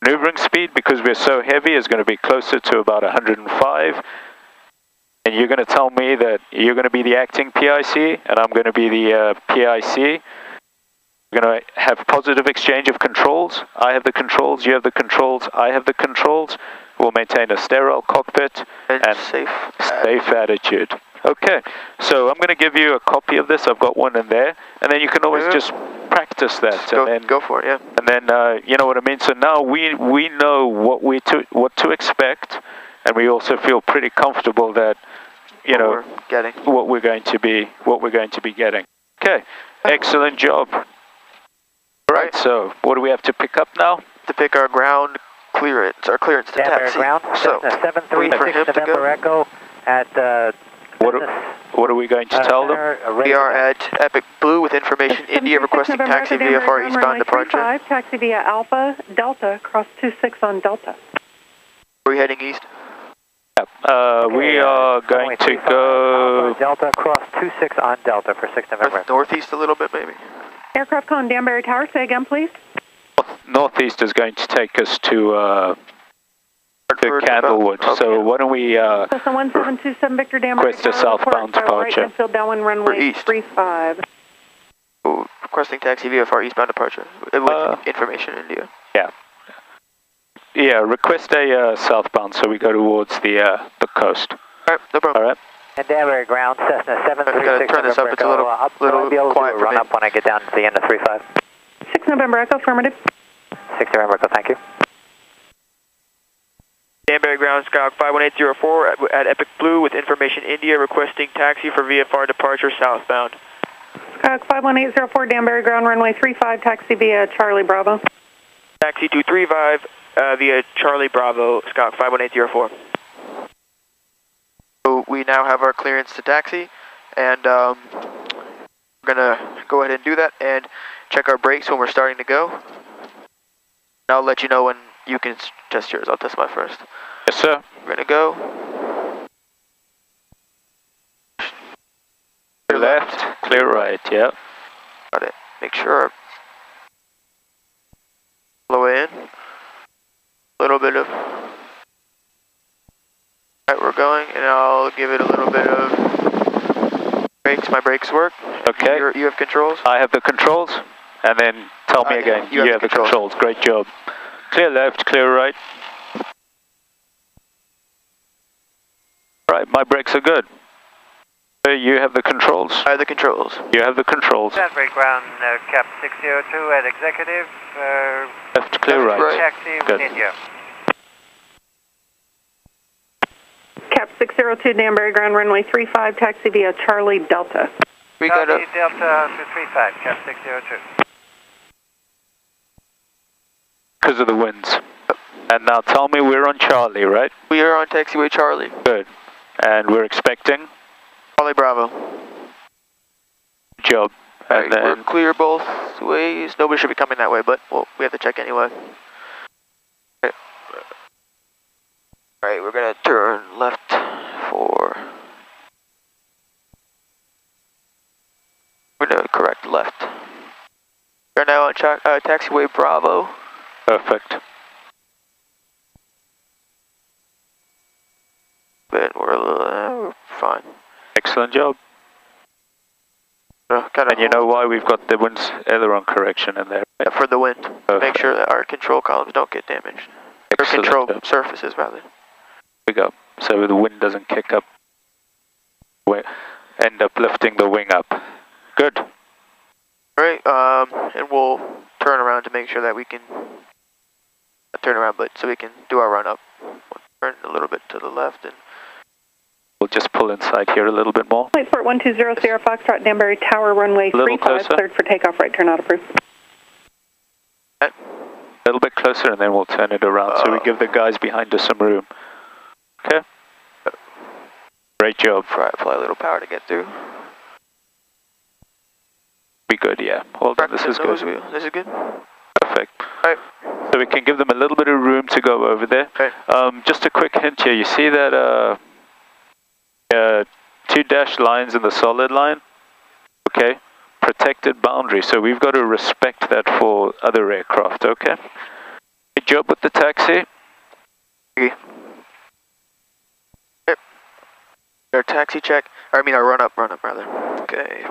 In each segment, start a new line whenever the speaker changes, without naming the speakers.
Maneuvering speed, because we're so heavy, is going to be closer to about 105. And you're going to tell me that you're going to be the acting PIC, and I'm going to be the PIC. We're going to have positive exchange of controls. I have the controls, you have the controls, I have the controls. We'll maintain a sterile cockpit and safe attitude. Okay, so I'm going to give you a copy of this. I've got one in there, and then you can always just practice that.
Go for it, yeah.
And then you know what I mean. So now we know what to expect, and we also feel pretty comfortable that what we're going to be getting. Okay, excellent job. All right, so what do we have to pick up now?
To pick our ground clearance, our clearance to taxi.
Ground,
so,
Cessna 736 November Echo at
what are we going to tell them?
We are at Epic Blue with information India requesting taxi via far eastbound departure.
35, taxi via Alpha Delta, cross 26 on Delta.
Are we heading east?
We are going to go...
Alpha Delta, cross 26 on Delta for 6 November.
Northeast a little bit, maybe.
Aircraft calling Danbury Tower, say again, please.
Northeast is going to take us to Candlewood, so why don't we
Cessna 1727 Victor Danbury
request a southbound departure.
Right midfield downwind runway 35.
Oh, requesting taxi via far eastbound departure with information India.
Yeah, request a southbound so we go towards the coast.
Alright, no problem.
Alright.
And Danbury ground, Cessna 736
turn this up, it's a little quiet for
run
me.
up when I get down to the end of 35.
6 November Echo, affirmative.
6 November Echo, thank you.
Danbury ground, Skyhawk 51804 at Epic Blue with information India requesting taxi for VFR departure southbound.
Skyhawk 51804 Danbury ground, runway 35, taxi via Charlie Bravo.
Taxi 235 via Charlie Bravo, Skyhawk 51804. So we now have our clearance to taxi, and we're going to go ahead and do that and check our brakes when we're starting to go. And I'll let you know when you can test yours. I'll test mine first.
Yes, sir.
We're going to go.
Clear left, clear right, yeah.
Got it. Make sure. Blow in. A little bit of. Alright, we're going, and I'll give it a little bit of brakes. My brakes work.
Okay.
You have controls?
I have the controls, and then tell me again. You have the controls. Great job. Clear left, clear right. Right, my brakes are good. You have the controls.
I have the controls.
You have the controls.
Danbury ground, Cap 602 at executive.
Left, clear right.
Taxi
good.
India.
Cap 602 Danbury ground, runway 35, taxi via Charlie Delta.
We got
Charlie Delta 235, Cap 602.
Because of the winds. And now tell me we're on Charlie, right?
We are on taxiway Charlie.
Good. And we're expecting?
Charlie Bravo.
Good job. And then
we're clear both ways. Nobody should be coming that way, but well, we have to check anyway. Alright, we're going to turn left for... We're going to correct left. We're now on taxiway Bravo.
Perfect.
But we're fine.
Excellent job. And you know why we've got the wind aileron correction in there, right?
Yeah, for the wind.
Perfect.
Make sure that our control columns don't get damaged.
Excellent
Or control
job.
surfaces, rather.
We go. So the wind doesn't kick up. We end up lifting the wing up. Good.
Alright, and we'll turn around to make sure that we can... Not turn around, but so we can do our run up. We'll turn a little bit to the left and...
We'll just pull inside here a little bit more.
Flight Port 120 Sierra Foxtrot Danbury Tower, runway 35, cleared for takeoff, right turn out approved.
A little bit closer and then we'll turn it around so we give the guys behind us some room. Okay? Great job.
Try to apply a little power to get through.
Be good, yeah. Hold on, this is good.
This is good?
Perfect.
Alright.
So we can give them a little bit of room to go over there.
Okay.
Just a quick hint here. You see that 2 dashed lines in the solid line? Okay. Protected boundary. So we've got to respect that for other aircraft, okay? Good job. job with the taxi.
Okay. Yep. Our taxi check, or I mean our run up rather. Okay.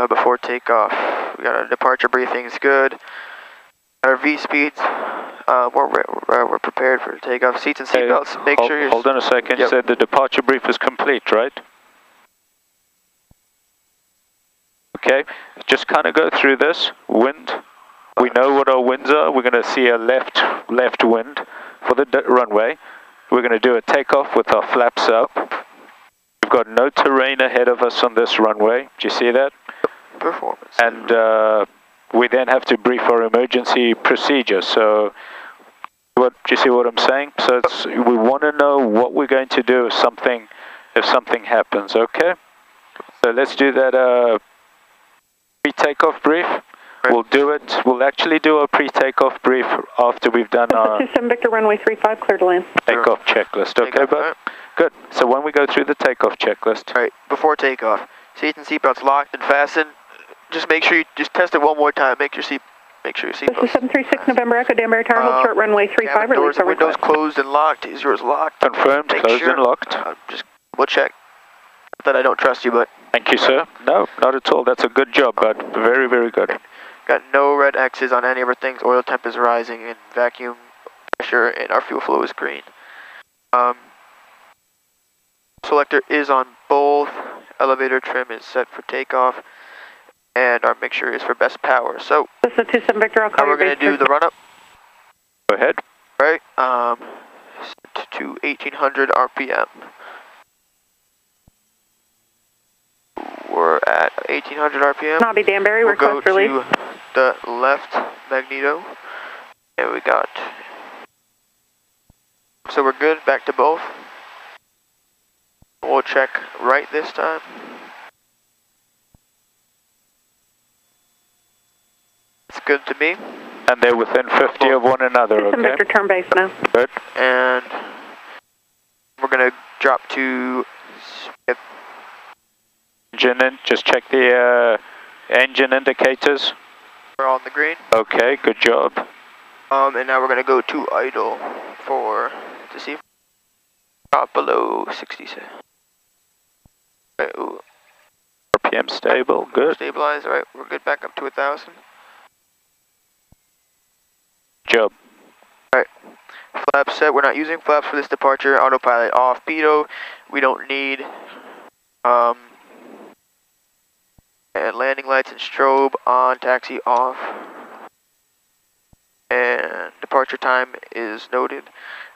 Before takeoff, we got our departure briefings good. Our V speeds, we're prepared for takeoff. Seats and seatbelts. Make sure you're.
Hold on a second.
Yep.
You said the departure brief is complete, right? Okay. Just kind of go through this. Wind. We know what our winds are. We're going to see a left wind for the runway. We're going to do a takeoff with our flaps up. We've got no terrain ahead of us on this runway. Do you see that?
Performance.
And we then have to brief our emergency procedure. So, do you see what I'm saying? So we want to know what we're going to do if something happens. Okay. So let's do that pre-takeoff brief. We'll do it. We'll actually do a pre-takeoff brief after we've done our
27 Victor runway 35, clear to land.
takeoff checklist. Okay, bud?
Right.
Good. So when we go through the takeoff checklist.
All right, before takeoff, seats and seatbelts locked and fastened. Just make sure you just test it one more time. Make sure your seatbelts.
This is 736 November Echo, Danbury Tower, hold short runway 35, release
doors and
over.
windows closed and locked. Is yours locked?
Confirmed, closed and locked.
We'll check. Not that I don't trust you, but.
Thank you, sir. No, not at all. That's a good job, bud. Very, very good.
Got no red X's on any of our things. Oil temp is rising and vacuum pressure and our fuel flow is green. Selector is on both. Elevator trim is set for takeoff. And our mixture is for best power. So,
this is 27 Victor, I'll call
we're going to do the run up.
Go ahead.
Right, set to 1800 RPM. We're at 1800 RPM.
Nobby Danbury,
we'll go
request release.
to the left magneto. And we got. So we're good, back to both. We'll check right this time. It's good to me.
And they're within 50 of one another, okay?
Victor, turn base now.
Good.
And we're going to drop to.
Engine in, just check the engine indicators.
We're on the green.
Okay, good job.
And now we're going to go to idle to see if drop below 67. Right,
RPM stable, good.
Stabilize, alright, we're good back up to 1,000.
Job.
Alright, flaps set, we're not using flaps for this departure, autopilot off, pitot, we don't need, and landing lights and strobe on, taxi off, and departure time is noted,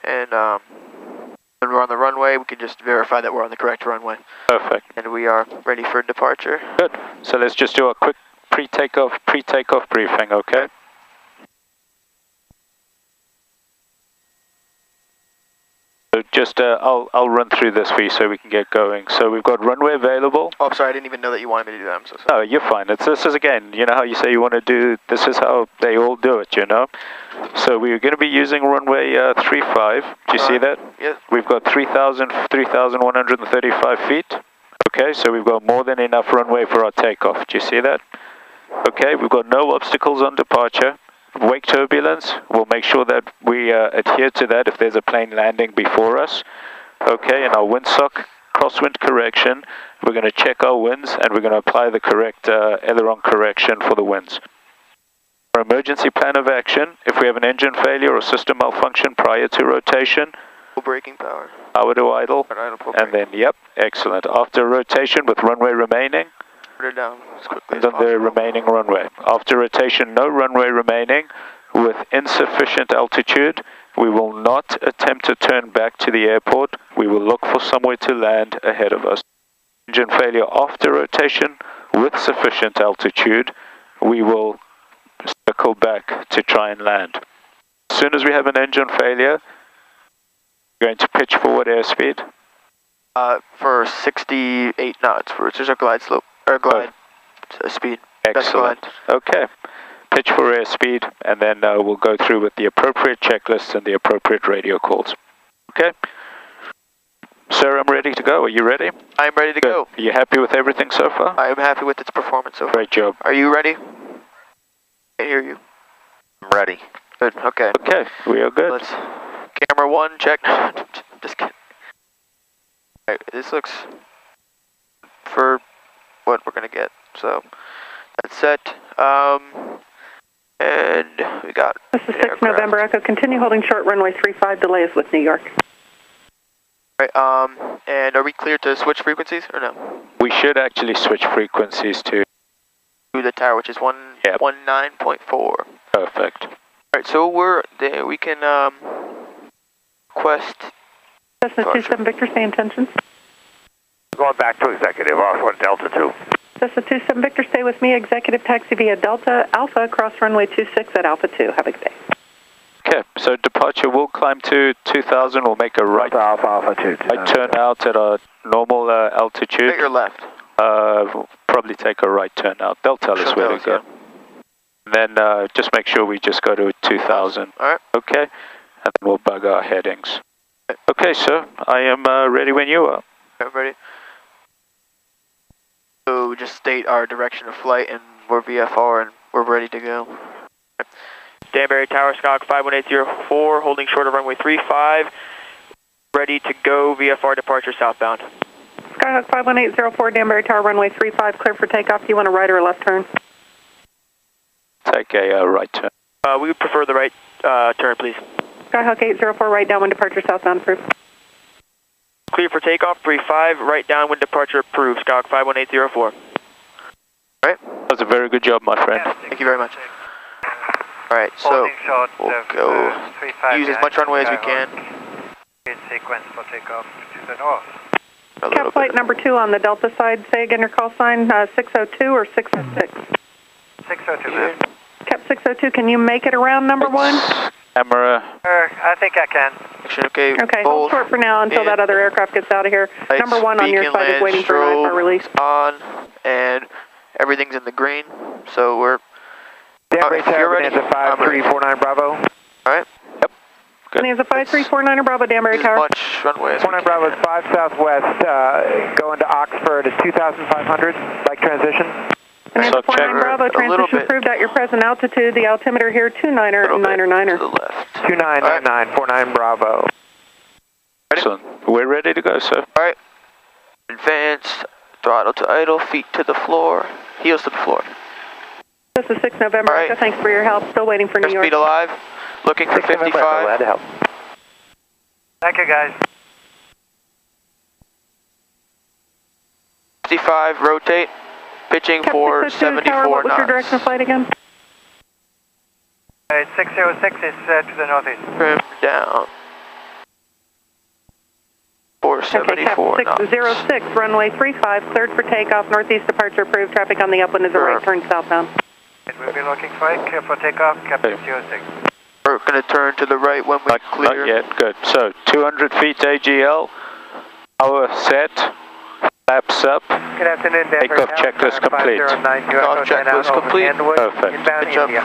and when we're on the runway, we can just verify that we're on the correct runway.
Perfect.
And we are ready for departure.
Good. So let's just do a quick pre-takeoff briefing, okay? So just, I'll run through this for you so we can get going. So we've got runway available.
Oh, I'm sorry, I didn't even know that you wanted me to do that. I'm so sorry.
No, you're fine. This is, again, you know how you say you want to do, this is how they all do it, you know? So we're going to be using runway 35. Do you see that?
Yes.
We've got 3,135 feet. Okay, so we've got more than enough runway for our takeoff. Do you see that? Okay, we've got no obstacles on departure. Wake turbulence, we'll make sure that we adhere to that if there's a plane landing before us. Okay, and our windsock crosswind correction, we're going to check our winds and we're going to apply the correct aileron correction for the winds. Our emergency plan of action, if we have an engine failure or system malfunction prior to rotation,
Full braking power.
Power to idle, and then, yep, excellent. After rotation with runway remaining,
put it down as quickly as
on
possible.
the remaining runway. After rotation, no runway remaining. With insufficient altitude, we will not attempt to turn back to the airport. We will look for somewhere to land ahead of us. Engine failure after rotation, with sufficient altitude, we will circle back to try and land. As soon as we have an engine failure, we're going to pitch forward airspeed.
For 68 knots, for it's just a glide slope, or glide speed.
Excellent. Okay. Pitch for airspeed, and then we'll go through with the appropriate checklists and the appropriate radio calls. Okay? Sir, I'm ready to go. Are you ready?
I'm ready to go.
Are you happy with everything so far?
I am happy with its performance so far.
Great job.
Are you ready? I hear you.
I'm ready.
Good, okay.
Okay, we are good.
Let's, camera 1, check. Just kidding. Alright, this looks for what we're gonna get. So, that's set. And we got
This is 6 November Echo. Continue holding short runway 35. Delay is with New York.
Alright, and are we clear to switch frequencies or no?
We should actually switch frequencies to
The tower, which is 119.4.
perfect.
Alright, so we're there. We can request.
Cessna 27 Victor, stay in tension.
Going back to executive, off Delta 2.
Cessna 27 Victor, stay with me. Executive taxi via Delta Alpha, cross runway 26 at Alpha 2. Have a good day.
Okay, so departure will climb to 2000. We'll make a right
Alpha 2.
right turn out at our normal altitude.
At your left.
We'll probably take a right turn out. They'll tell us where to go. Then just make sure we just go to 2000.
Alright.
Okay, and then we'll bug our headings. Okay, sir, I am ready when you are.
Okay, ready? So just state our direction of flight and we're VFR and we're ready to go. Danbury Tower, Skyhawk 51804, holding short of runway 35. Ready to go, VFR departure southbound.
Skyhawk 51804, Danbury Tower, runway 35, clear for takeoff. Do you want a right or a left turn?
Take a right turn.
We would prefer the right turn, please.
Skyhawk 804, right downwind departure southbound approved.
Clear for takeoff, 35, right downwind departure approved, Skyhawk 51804. Alright.
That was a very good job, my friend.
Thank you very much. Alright, so we'll go use as much runway as we can.
Sequence for takeoff to the north.
Cap flight number 2 on the Delta side. Say again your call sign, 602 or 606?
602, ma'am.
Cap 602, can you make it around number 1?
Camera.
I think I can.
Okay,
okay, hold short for now until that other aircraft gets out of here. Number 1 on your side is waiting for an IFR release.
On, and everything's in the green, so we're...
Danbury Tower, Bonanza 5349 Bravo.
Alright.
Yep. Good.
Bonanza 5349 Bravo, Danbury Tower.
Much runway as
49 Bravo is 5 southwest, going to Oxford at 2,500, like transition.
Bonanza 49 Bravo, transition approved at your present altitude. The altimeter here, 29er and 9er.
To the left.
2999, 49 Bravo.
Excellent. We're ready to go, sir.
Alright. Advance, throttle to idle, feet to the floor, heels to the floor.
This is 6 November.
Right.
Thanks for your help. Still waiting for New York.
Speed alive. Looking for 55.
Glad to help. Thank you, guys.
55, rotate. Pitching
Cap
for
602
74
tower, what was
knots.
your direction of flight again?
606 is to the northeast.
Trim down.
Okay, Cap 606, runway 35, cleared for takeoff. Northeast departure approved. Traffic on the upwind is a right turn southbound.
We'll be looking for it. Clear for takeoff, Cap 606.
We're going to turn to the right when we clear.
Not yet, good. So, 200 feet AGL, power set, flaps up.
Good afternoon, Danbury.
Takeoff checklist complete.
Takeoff checklist complete.
Perfect.
Inbound India.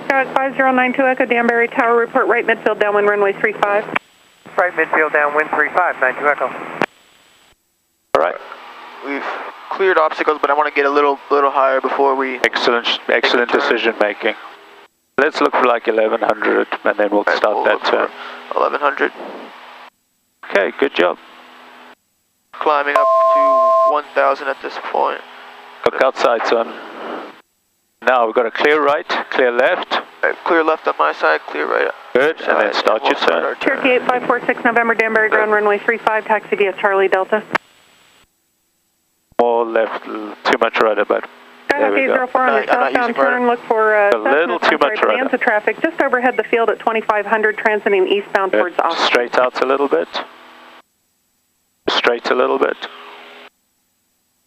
Skyhawk 5092 Echo, Danbury Tower, report right midfield, downwind runway 35.
Right midfield, downwind 35, 92 Echo.
All right.
We've cleared obstacles, but I want to get a little higher before we...
Excellent decision making. Let's look for like 1100 and then we'll start that turn.
1100.
Okay, good job.
Climbing up to 1000 at this point.
Look outside, son. Now we've got a clear right, clear left.
Right, clear left on my side, clear right.
Good, and then start your turn.
Cherokee 8546 November, Danbury ground runway 35, taxi via Charlie Delta.
More left, too much right about.
Skyhawk 804 on your southbound turn, look for
a little too much right.
Bonanza traffic just overhead the field at 2500, transiting eastbound towards Oxford.
Straight out a little bit. Straight a little bit.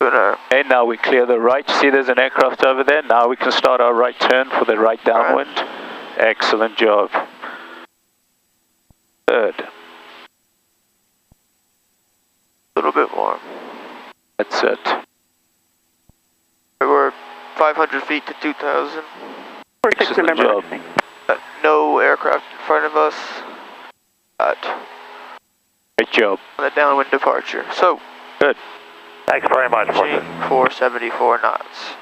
Okay, now we clear the right. See there's an aircraft over there. Now we can start our right turn for the right downwind. Excellent job. Good.
A little bit more.
That's it.
We're 500 feet to 2000.
46 November.
No aircraft in front of us.
Great job.
On the downwind departure. So.
Good.
Thanks very much.
474 knots.